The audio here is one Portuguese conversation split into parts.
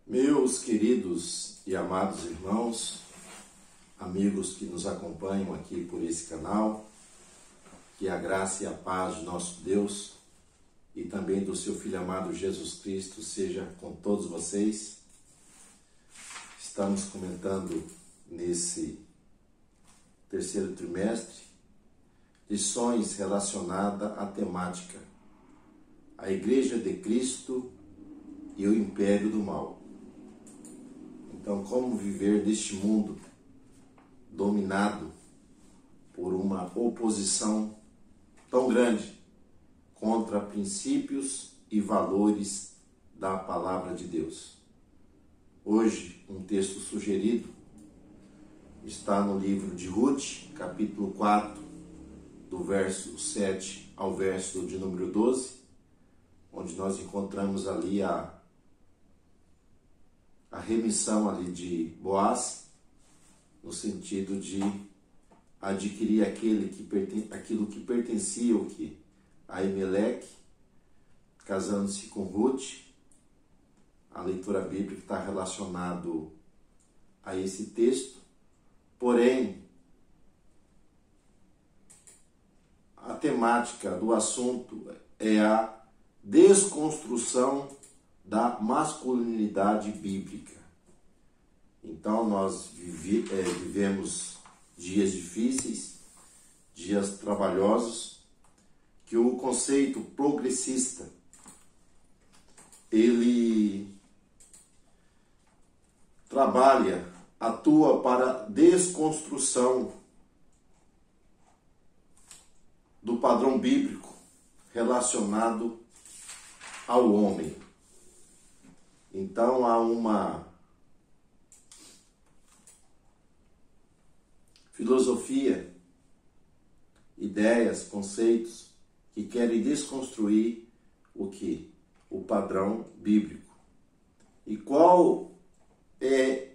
Meus queridos e amados irmãos, amigos que nos acompanham aqui por esse canal, que a graça e a paz de nosso Deus e também do seu Filho amado Jesus Cristo seja com todos vocês. Estamos comentando nesse terceiro trimestre lições relacionadas à temática a Igreja de Cristo e o Império do Mal. Então, como viver neste mundo dominado por uma oposição tão grande contra princípios e valores da Palavra de Deus? Hoje, um texto sugerido está no livro de Ruth, capítulo 4, do verso 7 ao verso de número 12, onde nós encontramos ali a remissão ali de Boaz, no sentido de adquirir aquilo que pertencia a Elimeleque, casando-se com Ruth. A leitura bíblica está relacionado a esse texto, porém, a temática do assunto é a desconstrução da masculinidade bíblica. Então, nós vivemos dias difíceis, dias trabalhosos, que o conceito progressista, ele atua para a desconstrução do padrão bíblico relacionado ao homem. Então, há uma filosofia, ideias, conceitos que querem desconstruir o padrão bíblico. E qual é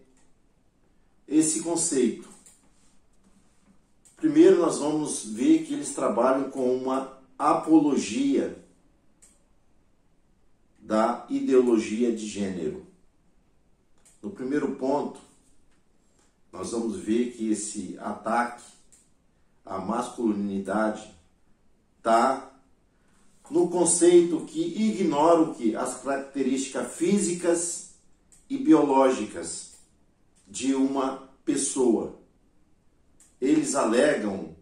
esse conceito? Primeiro, nós vamos ver que eles trabalham com uma apologia da ideologia de gênero. No primeiro ponto, nós vamos ver que esse ataque à masculinidade está no conceito que ignora as características físicas e biológicas de uma pessoa. Eles alegam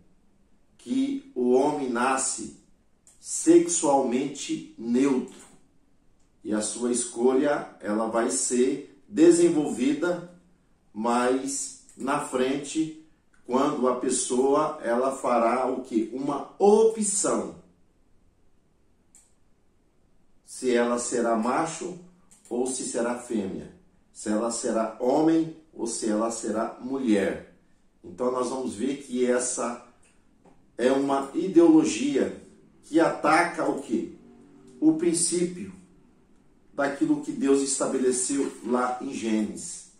que o homem nasce sexualmente neutro e a sua escolha ela vai ser desenvolvida mais na frente, quando a pessoa ela fará uma opção, se ela será macho ou se será fêmea, se ela será homem ou se ela será mulher. Então nós vamos ver que essa é uma ideologia que ataca o princípio daquilo que Deus estabeleceu lá em Gênesis.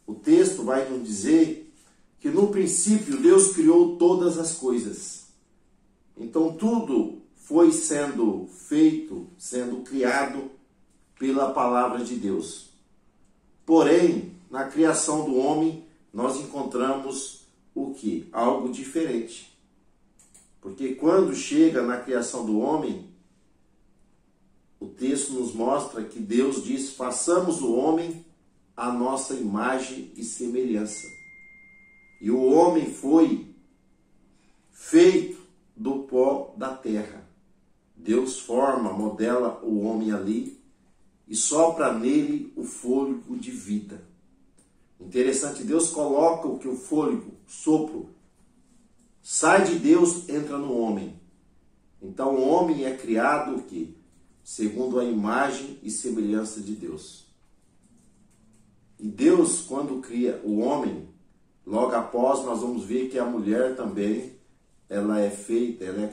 O texto vai nos dizer que no princípio Deus criou todas as coisas. Então tudo foi sendo feito, sendo criado pela palavra de Deus. Porém, na criação do homem, nós encontramos algo diferente. Porque quando chega na criação do homem, o texto nos mostra que Deus diz: façamos o homem à nossa imagem e semelhança. E o homem foi feito do pó da terra. Deus modela o homem ali e sopra nele o fôlego de vida. Interessante, Deus coloca o fôlego, sopro, sai de Deus, entra no homem. Então o homem é criado segundo a imagem e semelhança de Deus. E Deus, quando cria o homem, logo após nós vamos ver que a mulher também, ela é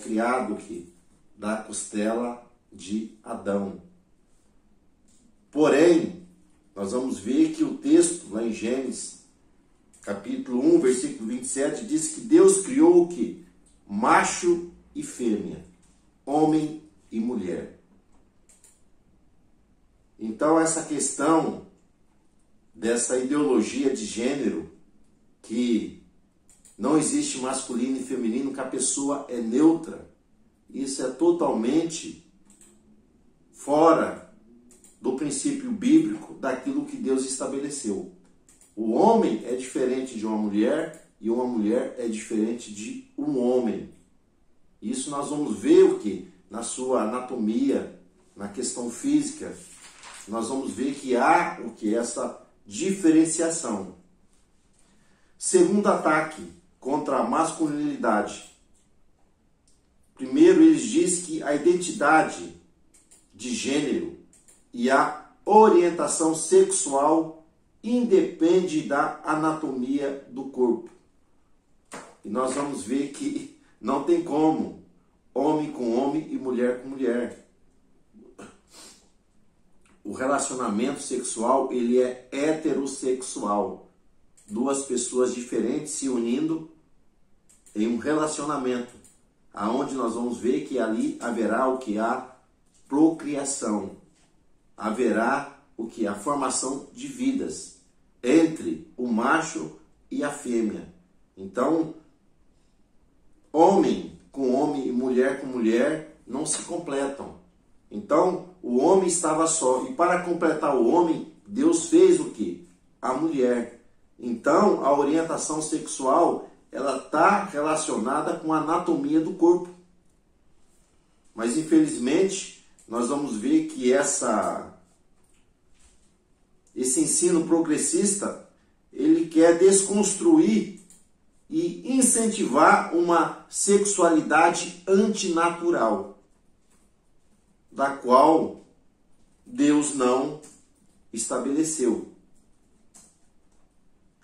criada da costela de Adão. Porém, nós vamos ver que o texto lá em Gênesis, capítulo 1, versículo 27, diz que Deus criou macho e fêmea, homem e mulher. Então essa questão dessa ideologia de gênero, que não existe masculino e feminino, que a pessoa é neutra, isso é totalmente fora do princípio bíblico, daquilo que Deus estabeleceu. O homem é diferente de uma mulher e uma mulher é diferente de um homem. Isso nós vamos ver o que? Na sua anatomia, na questão física, nós vamos ver que há o que? Essa diferenciação. Segundo ataque contra a masculinidade. Primeiro, eles dizem que a identidade de gênero e a orientação sexual independe da anatomia do corpo. E nós vamos ver que não tem como homem com homem e mulher com mulher. O relacionamento sexual, ele é heterossexual. Duas pessoas diferentes se unindo em um relacionamento, aonde nós vamos ver que ali haverá o que? A procriação. Haverá o que? A formação de vidas entre o macho e a fêmea. Então, homem com homem e mulher com mulher não se completam. Então, o homem estava só. E para completar o homem, Deus fez o que? A mulher. Então, a orientação sexual, ela está relacionada com a anatomia do corpo. Mas, infelizmente, nós vamos ver que esse ensino progressista, ele quer desconstruir e incentivar uma sexualidade antinatural, da qual Deus não estabeleceu.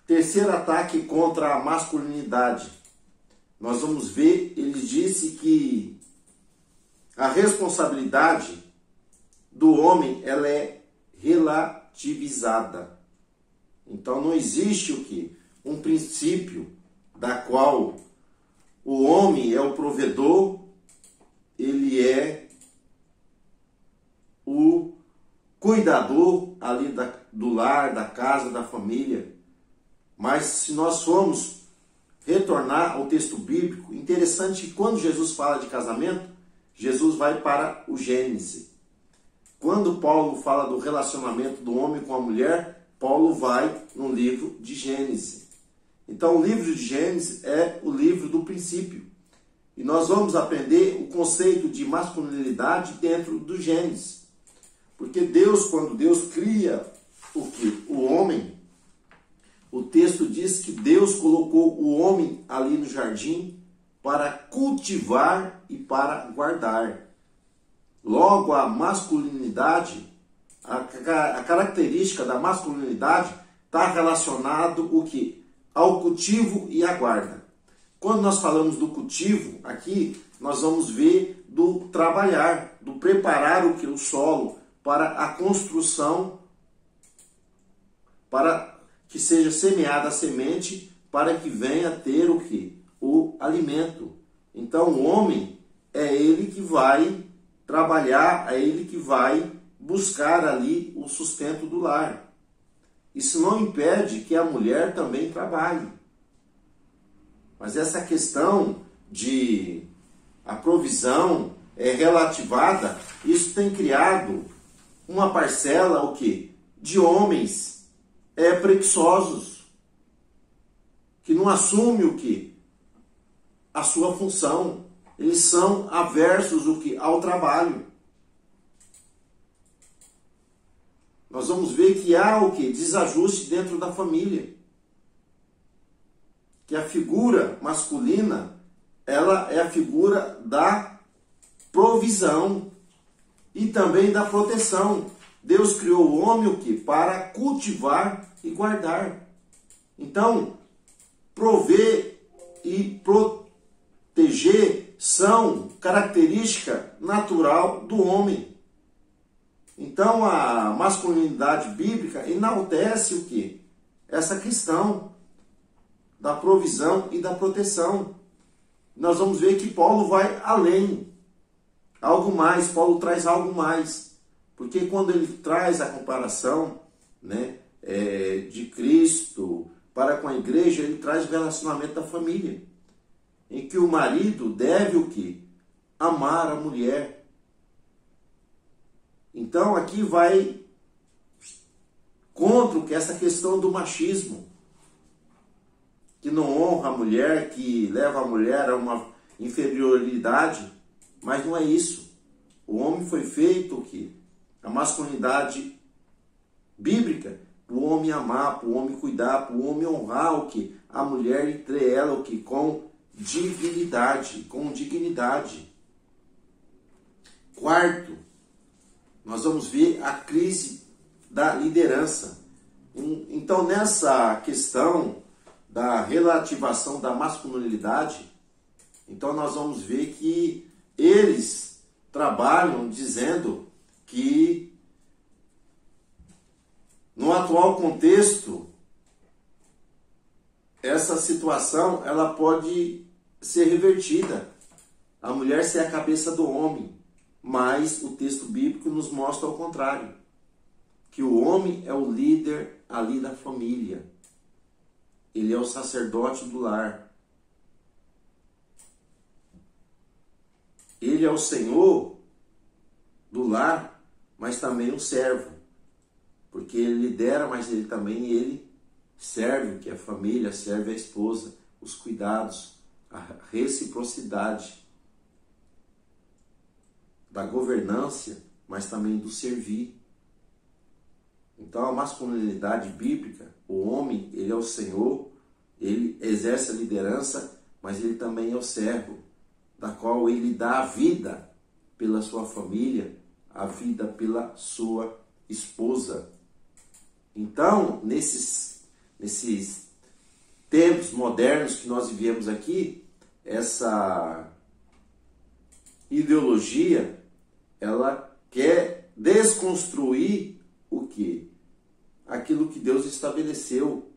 Terceiro ataque contra a masculinidade. Nós vamos ver, ele disse que a responsabilidade do homem, ela é relativizada. Então não existe o que? Um princípio da qual o homem é o provedor, ele é o cuidador ali do lar, da casa, da família. Mas se nós formos retornar ao texto bíblico, interessante que quando Jesus fala de casamento, Jesus vai para o Gênesis. Quando Paulo fala do relacionamento do homem com a mulher, Paulo vai no livro de Gênesis. Então o livro de Gênesis é o livro do princípio. E nós vamos aprender o conceito de masculinidade dentro do Gênesis. Porque Deus, quando Deus cria o homem, o texto diz que Deus colocou o homem ali no jardim para cultivar e para guardar. Logo, a masculinidade, a característica da masculinidade está relacionado o quê? Ao cultivo e à guarda. Quando nós falamos do cultivo, aqui nós vamos ver do trabalhar, do preparar o que? O solo para a construção, para que seja semeada a semente, para que venha ter o que? O alimento. Então o homem é ele que vai trabalhar, é ele que vai buscar ali o sustento do lar. Isso não impede que a mulher também trabalhe. Mas essa questão de a provisão é relativada, isso tem criado uma parcela o quê? De homens preguiçosos, que não assumem o que? A sua função. Eles são aversos o que? Ao trabalho. Nós vamos ver que há o que? Desajuste dentro da família. Que a figura masculina, ela é a figura da provisão e também da proteção. Deus criou o homem o quê? Para cultivar e guardar. Então, prover e proteger são característica natural do homem. Então, a masculinidade bíblica enaltece o quê? Essa questão da provisão e da proteção. Nós vamos ver que Paulo vai além. Algo mais, Paulo traz algo mais. Porque quando ele traz a comparação, né, de Cristo para com a igreja, ele traz o relacionamento da família, em que o marido deve o quê? Amar a mulher. Então aqui vai contra o que essa questão do machismo, que não honra a mulher, que leva a mulher a uma inferioridade, mas não é isso. O homem foi feito o quê? A masculinidade bíblica, para o homem amar, para o homem cuidar, para o homem honrar o quê? A mulher, entre ela o quê? Com dignidade, com dignidade. Quarto, nós vamos ver a crise da liderança. Então, nessa questão da relativação da masculinidade, então nós vamos ver que eles trabalham dizendo que no atual contexto essa situação ela pode ser revertida. A mulher ser a cabeça do homem, mas o texto bíblico nos mostra ao contrário, que o homem é o líder ali da família. Ele é o sacerdote do lar. Ele é o senhor do lar, mas também o servo. Porque ele lidera, mas ele também serve, que é a família, serve a esposa, os cuidados, a reciprocidade da governância, mas também do servir. Então a masculinidade bíblica, o homem, ele é o senhor, ele exerce a liderança, mas ele também é o servo, da qual ele dá a vida pela sua família, a vida pela sua esposa. Então, nesses tempos modernos que nós vivemos aqui, essa ideologia, ela quer desconstruir o quê? Aquilo que Deus estabeleceu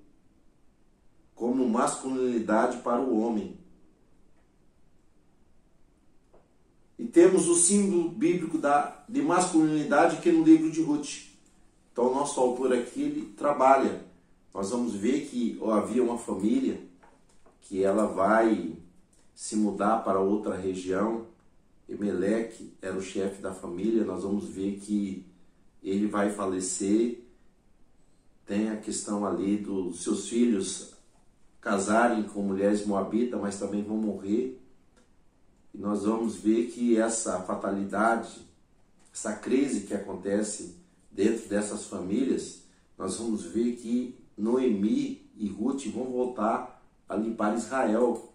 como masculinidade para o homem. E temos o símbolo bíblico de masculinidade que é no livro de Ruth. Então o nosso autor aqui, ele trabalha. Nós vamos ver que havia uma família que ela vai se mudar para outra região. Emelec era o chefe da família. Nós vamos ver que ele vai falecer. Tem a questão ali dos seus filhos casarem com mulheres moabitas, mas também vão morrer. E nós vamos ver que essa fatalidade, essa crise que acontece dentro dessas famílias, nós vamos ver que Noemi e Ruth vão voltar ali para Israel.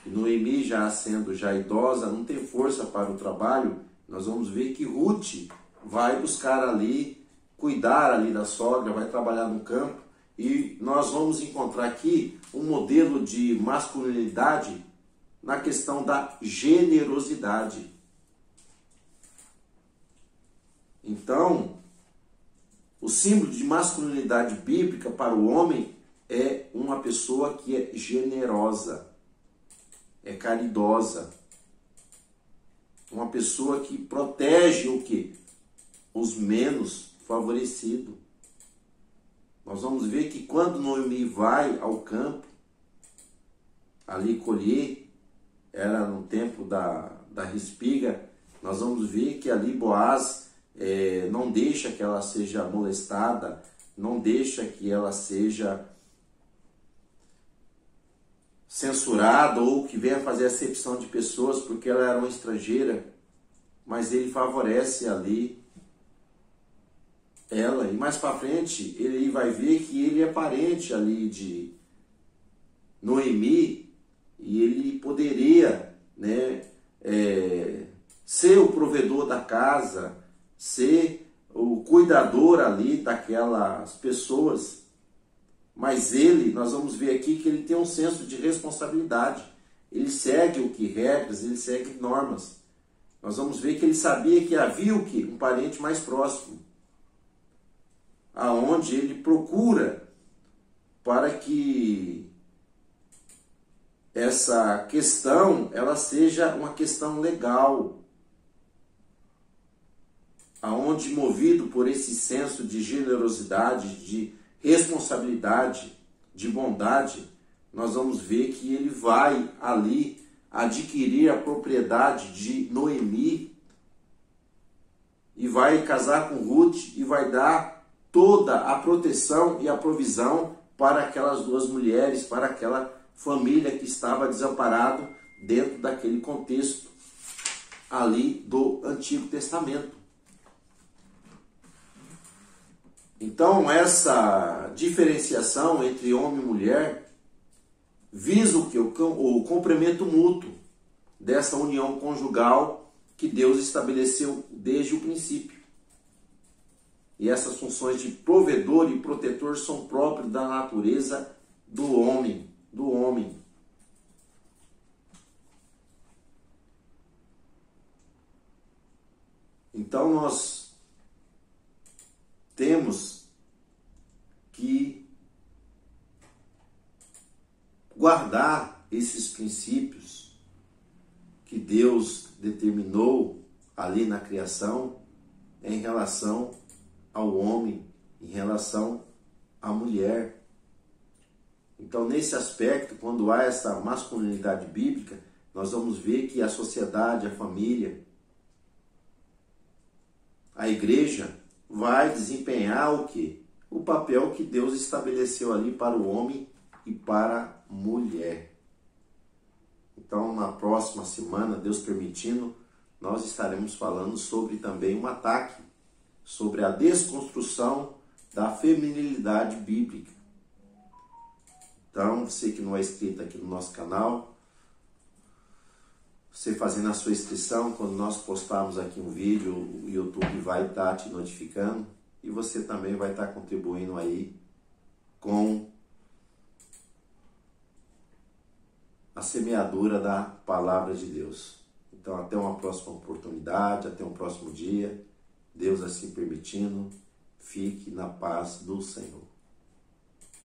E Noemi, já sendo idosa, não tem força para o trabalho, nós vamos ver que Ruth vai buscar ali, cuidar ali da sogra, vai trabalhar no campo, e nós vamos encontrar aqui um modelo de masculinidade na questão da generosidade. Então, o símbolo de masculinidade bíblica para o homem é uma pessoa que é generosa, é caridosa, uma pessoa que protege o quê? Os menos favorecidos. Nós vamos ver que quando Noemi vai ao campo, ali colher, era no tempo da respiga, nós vamos ver que ali Boaz não deixa que ela seja molestada, não deixa que ela seja censurada ou que venha fazer acepção de pessoas porque ela era uma estrangeira, mas ele favorece ali ela. E mais para frente ele vai ver que ele é parente ali de Noemi e ele poderia, né, ser o provedor da casa, ser o cuidador ali daquelas pessoas. Mas ele, nós vamos ver aqui que ele tem um senso de responsabilidade. Ele segue o que? Regras, ele segue normas. Nós vamos ver que ele sabia que havia o que? Um parente mais próximo, aonde ele procura para que essa questão ela seja uma questão legal. aonde, movido por esse senso de generosidade, de responsabilidade, de bondade, nós vamos ver que ele vai ali adquirir a propriedade de Noemi e vai casar com Ruth e vai dar toda a proteção e a provisão para aquelas duas mulheres, para aquela família que estava desamparado dentro daquele contexto ali do Antigo Testamento. Então, essa diferenciação entre homem e mulher visa o que? O complemento mútuo dessa união conjugal que Deus estabeleceu desde o princípio. E essas funções de provedor e protetor são próprias da natureza do homem. Então nós temos que guardar esses princípios que Deus determinou ali na criação em relação ao homem, em relação à mulher. Então, nesse aspecto, quando há essa masculinidade bíblica, nós vamos ver que a sociedade, a família, a igreja vai desempenhar o quê? O papel que Deus estabeleceu ali para o homem e para a mulher. Então, na próxima semana, Deus permitindo, nós estaremos falando sobre também um ataque, sobre a desconstrução da feminilidade bíblica. Então, você que não é inscrito aqui no nosso canal, você fazendo a sua inscrição, quando nós postarmos aqui um vídeo, o YouTube vai estar te notificando e você também vai estar contribuindo aí com a semeadura da palavra de Deus. Então, até uma próxima oportunidade, até um próximo dia. Deus assim permitindo, fique na paz do Senhor.